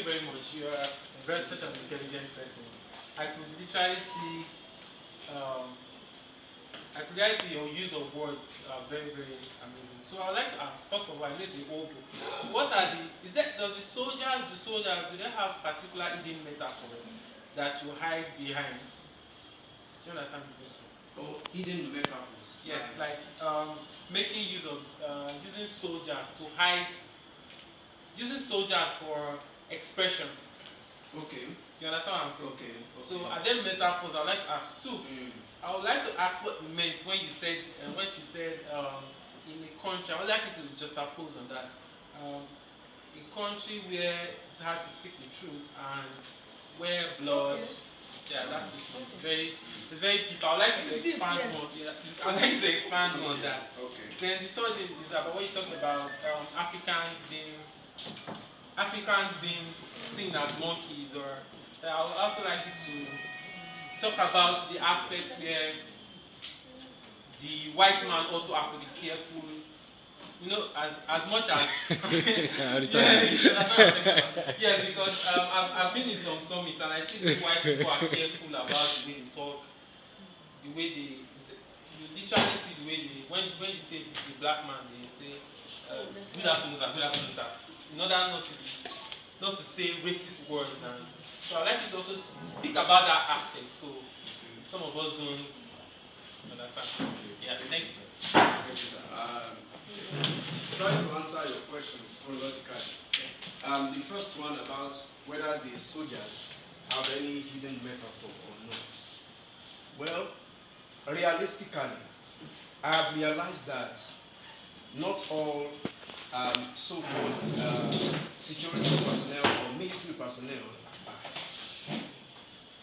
you very much. You are such an intelligent person. I could literally see, your use of words are very, very amazing. So I'd like to ask, first of all, this is the whole book. What are does the soldiers, do they have particular hidden metaphors that you hide behind? Do you understand the question? Oh, hidden metaphors. Yes, like making use of using soldiers to hide, using soldiers for expression. Okay. Do you understand what I'm saying? Okay. So are there metaphors? I'd like to ask too. I would like to ask what you meant when you said, when she said, in a country, I would like you to just oppose on that. A country where it's hard to speak the truth and where blood, yeah, that's it. It's very deep. I would like you to expand more. Yeah, I would like you to expand more on that. Okay. Then the third is about what you talked about Africans being seen as monkeys, or I would also like you to talk about the aspect where the white man also has to be careful, as much as yeah, because I've been in some summits and I see the white people are careful about the way they talk, the way you literally see the way when you say the black man, they say good afternoon sir, in order not to say racist words. And so I'd like you to also speak about that aspect, so some of us don't understand. Yeah, thanks, sir. Trying to answer your questions chronologically. The first one about whether the soldiers have any hidden metaphor or not. Well, realistically, I have realized that not all so-called security personnel or military personnel are bad.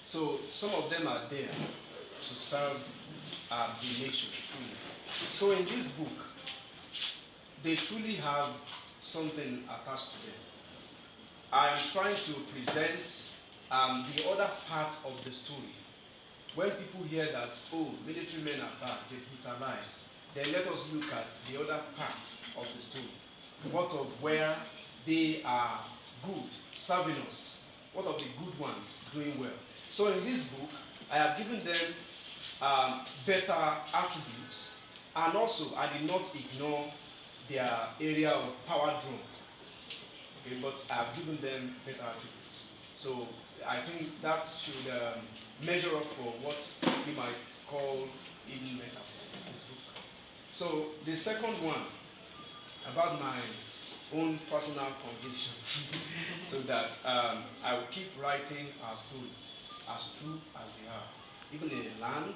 So some of them are there to serve the nation truly. So in this book, they truly have something attached to them. I am trying to present the other part of the story. When people hear that, oh, military men are bad, they brutalize, then let us look at the other part of the story. What of where they are good, serving us? What of the good ones doing well? So in this book, I have given them better attributes, and also I did not ignore their area of power drawn. Okay, but I have given them better attributes. So I think that should measure up for what we might call hidden metaphor in this book. So the second one, about my own personal conviction, so that I will keep writing our stories as true as they are, even in a land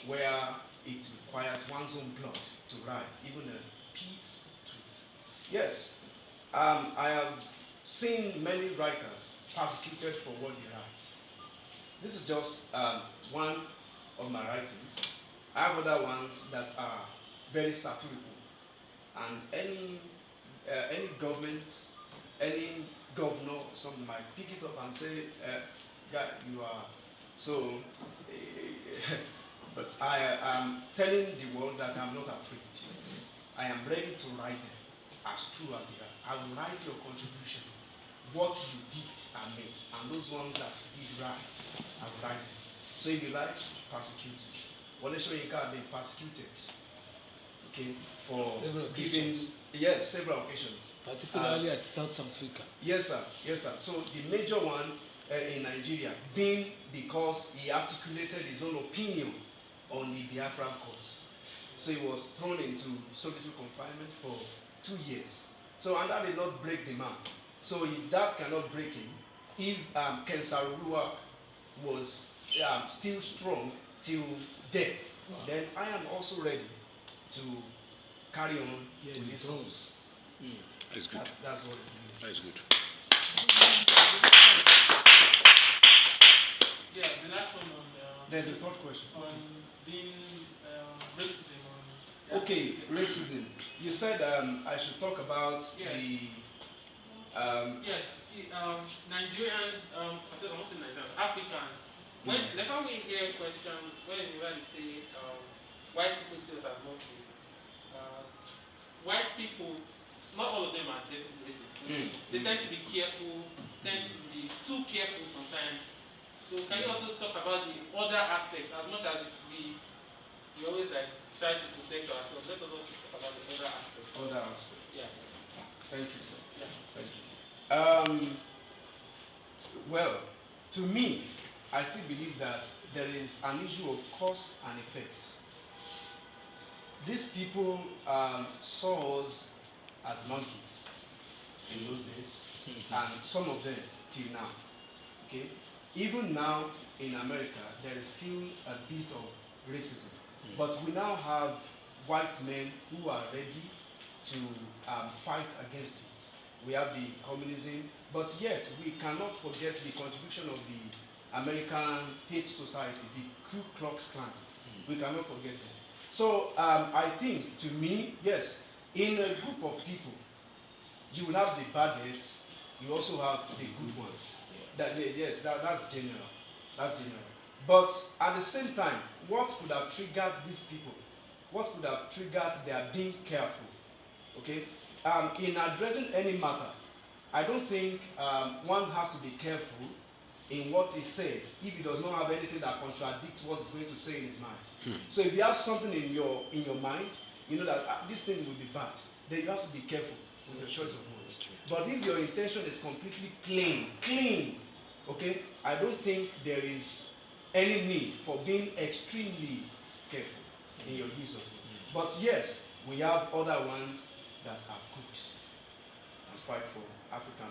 where it requires one's own blood to write, even a piece of truth. Yes, I have seen many writers persecuted for what they write. This is just one of my writings. I have other ones that are very satirical, and any government, any governor, something might pick it up and say, "Guy, you are so." But I am telling the world that I'm not afraid. I am ready to write them as true as they are. I will write your contribution, what you did amiss, and those ones that you did right, I will write them. So if you like, persecute me. Wale Adekola have been persecuted, okay, for giving, yes, several occasions. Particularly at South Africa. Yes, sir. Yes, sir. So the major one in Nigeria being because he articulated his own opinion on the Biafran cause. So he was thrown into solitary confinement for 2 years. So, and that did not break the man. So if that cannot break him, if Ken Sarurua was still strong till death, then I am also ready to carry on with this cause. That's good. That's what it means. That's good. Yeah, the last one on there's a third question. On being racism. Okay, racism. You said I should talk about the. Yes, Nigerians, I won't say Nigerians, Africans. Whenever we hear questions, whenever they say white people see us as monkeys, white people, not all of them are definitely racist. They tend to be careful tend to be too careful sometimes. So can you also talk about the other aspects, as much as we always like try to protect ourselves? Let us also talk about the other aspects. Other aspects. Yeah. Thank you, sir. Yeah. Thank you. Well, to me, I still believe that there is an issue of cause and effect. These people saw us as monkeys in those days, and some of them till now. Okay, even now in America, there is still a bit of racism, but we now have white men who are ready to fight against it. We have the communism, but yet we cannot forget the contribution of the American hate society, the Ku Klux Klan. We cannot forget them. So I think, to me, yes, in a group of people, you will have the bad heads, you also have the good ones. Yes, that's general. That's general. But at the same time, what could have triggered these people? What could have triggered their being careful? Okay? In addressing any matter, I don't think one has to be careful in what he says if he does not have anything that contradicts what he's going to say in his mind. So if you have something in your mind, you know that this thing will be bad, then you have to be careful with your choice of words. But if your intention is completely clean, okay, I don't think there is any need for being extremely careful in your use of it. But yes, we have other ones that are good and fight for African